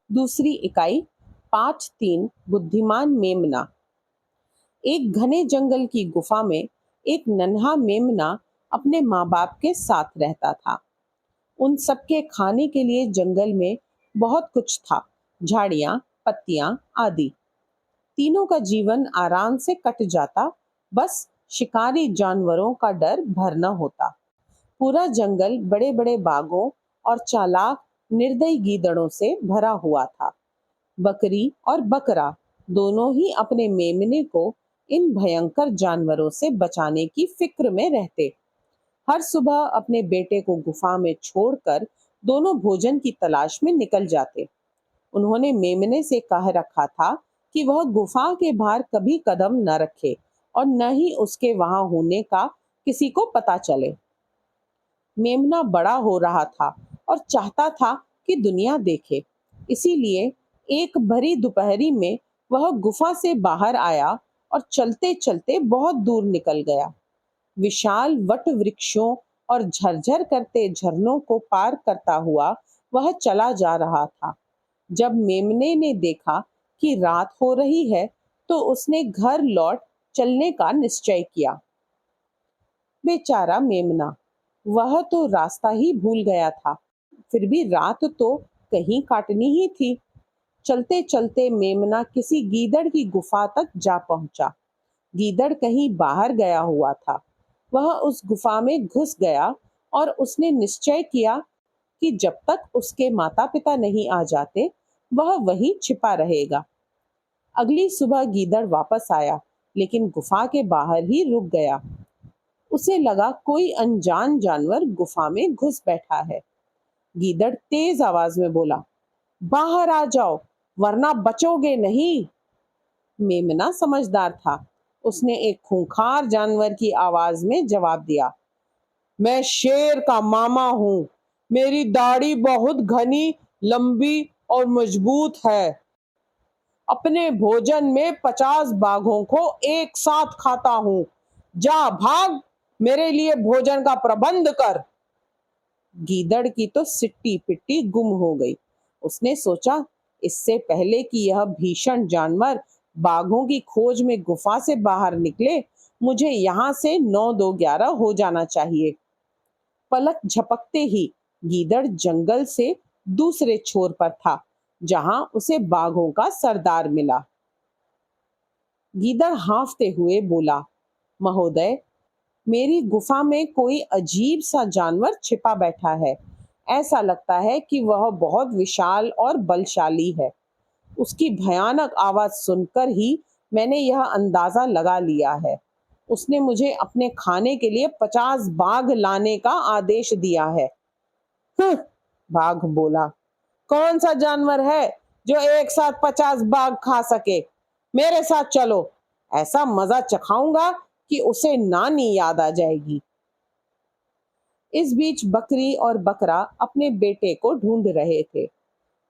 दूसरी इकाई 5-3 बुद्धिमान मेमना। एक घने जंगल की गुफा में एक नन्हा मेमना अपने माँ बाप के साथ रहता था। उन सबके खाने के लिए जंगल में बहुत कुछ था, झाड़ियाँ, पत्तियाँ आदि। तीनों का जीवन आराम से कट जाता, बस शिकारी जानवरों का डर भर न होता। पूरा जंगल बड़े बड़े बाघों और चालाक निर्दयी गीदड़ों से भरा हुआ था। बकरी और बकरा दोनों ही अपने मेमने को इन भयंकर जानवरों से बचाने की फिक्र में रहते। हर सुबह अपने बेटे को गुफा में छोड़कर दोनों भोजन की तलाश में निकल जाते। उन्होंने मेमने से कह रखा था कि वह गुफा के बाहर कभी कदम न रखे और न ही उसके वहां होने का किसी को पता चले। मेमना बड़ा हो रहा था और चाहता था कि दुनिया देखे। इसीलिए एक भरी दोपहरी में वह गुफा से बाहर आया और चलते चलते बहुत दूर निकल गया। विशाल वट वृक्षों और झरझर करते झरनों को पार करता हुआ वह चला जा रहा था। जब मेमने ने देखा कि रात हो रही है, तो उसने घर लौट चलने का निश्चय किया। बेचारा मेमना, वह तो रास्ता ही भूल गया था। फिर भी रात तो कहीं काटनी ही थी। चलते चलते मेमना किसी गीदड़ की गुफा तक जा पहुंचा। गीदड़ कहीं बाहर गया हुआ था। वह उस गुफा में घुस गया और उसने निश्चय किया कि जब तक उसके माता पिता नहीं आ जाते, वह वहीं छिपा रहेगा। अगली सुबह गीदड़ वापस आया, लेकिन गुफा के बाहर ही रुक गया। उसे लगा कोई अनजान जानवर गुफा में घुस बैठा है। गीदड़ तेज आवाज में बोला, बाहर आ जाओ, वरना बचोगे नहीं। मेमना समझदार था। उसने एक खूंखार जानवर की आवाज में जवाब दिया, मैं शेर का मामा हूँ। मेरी दाढ़ी बहुत घनी, लंबी और मजबूत है। अपने भोजन में 50 बाघों को एक साथ खाता हूँ। जा भाग, मेरे लिए भोजन का प्रबंध कर। गीदड़ की तो सिट्टी पिट्टी गुम हो गई। उसने सोचा, इससे पहले कि यह भीषण जानवर बाघों की खोज में गुफा से बाहर निकले, मुझे यहाँ से 9-2-11 हो जाना चाहिए। पलक झपकते ही गीदड़ जंगल से दूसरे छोर पर था, जहां उसे बाघों का सरदार मिला। गीदड़ हांफते हुए बोला, महोदय, मेरी गुफा में कोई अजीब सा जानवर छिपा बैठा है। ऐसा लगता है कि वह बहुत विशाल और बलशाली है। उसकी भयानक आवाज सुनकर ही मैंने यह अंदाजा लगा लिया है। उसने मुझे अपने खाने के लिए 50 बाघ लाने का आदेश दिया है। बाघ बोला, कौन सा जानवर है जो एक साथ 50 बाघ खा सके? मेरे साथ चलो, ऐसा मजा चखाऊंगा कि उसे नानी याद आ जाएगी। इस बीच बकरी और बकरा अपने बेटे को ढूंढ रहे थे।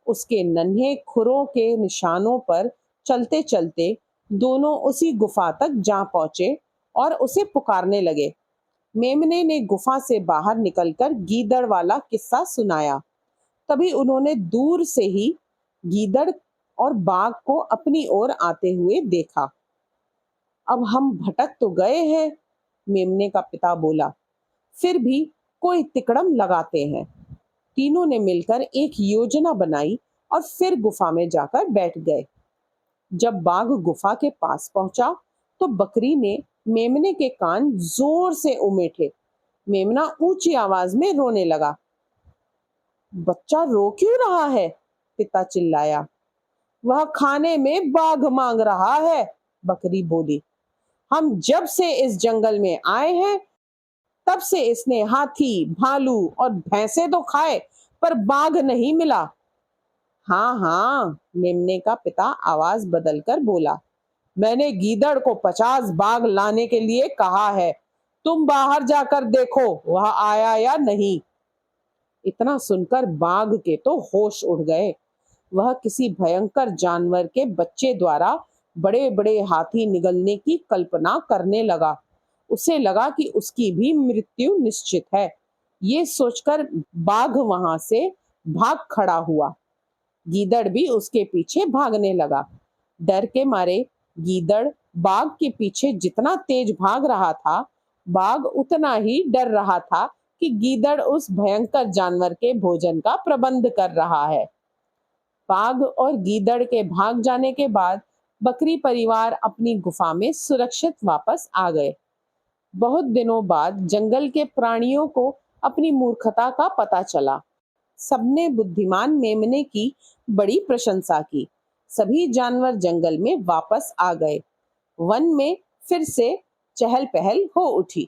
उसके नन्हे खुरों के निशानों पर चलते चलते दोनों उसी गुफा तक जा पहुंचे और उसे पुकारने लगे। मेमने ने गुफा से बाहर निकलकर गीदड़ वाला किस्सा सुनाया। तभी उन्होंने दूर से ही गीदड़ और बाघ को अपनी ओर आते हुए देखा। अब हम भटक तो गए हैं, मेमने का पिता बोला, फिर भी कोई तिकड़म लगाते हैं। तीनों ने मिलकर एक योजना बनाई और फिर गुफा में जाकर बैठ गए। जब बाघ गुफा के पास पहुंचा, तो बकरी ने मेमने के कान जोर से उमेटे। मेमना ऊंची आवाज में रोने लगा। बच्चा रो क्यों रहा है? पिता चिल्लाया। वह खाने में बाघ मांग रहा है, बकरी बोली। हम जब से इस जंगल में आए हैं, तब से इसने हाथी, भालू और भैंसे तो खाए, पर बाघ नहीं मिला। हाँ हाँ, मेमने का पिता आवाज बदलकर बोला, मैंने गीदड़ को 50 बाघ लाने के लिए कहा है। तुम बाहर जाकर देखो वह आया या नहीं। इतना सुनकर बाघ के तो होश उड़ गए। वह किसी भयंकर जानवर के बच्चे द्वारा बड़े बड़े हाथी निगलने की कल्पना करने लगा। उसे लगा कि उसकी भी मृत्यु निश्चित है। ये सोचकर बाघ वहां से भाग खड़ा हुआ। गीदड़ भी उसके पीछे भागने लगा। डर के मारे गीदड़ बाघ के पीछे जितना तेज भाग रहा था, बाघ उतना ही डर रहा था कि गीदड़ उस भयंकर जानवर के भोजन का प्रबंध कर रहा है। बाघ और गीदड़ के भाग जाने के बाद बकरी परिवार अपनी गुफा में सुरक्षित वापस आ गए। बहुत दिनों बाद जंगल के प्राणियों को अपनी मूर्खता का पता चला। सबने बुद्धिमान मेमने की बड़ी प्रशंसा की। सभी जानवर जंगल में वापस आ गए। वन में फिर से चहल पहल हो उठी।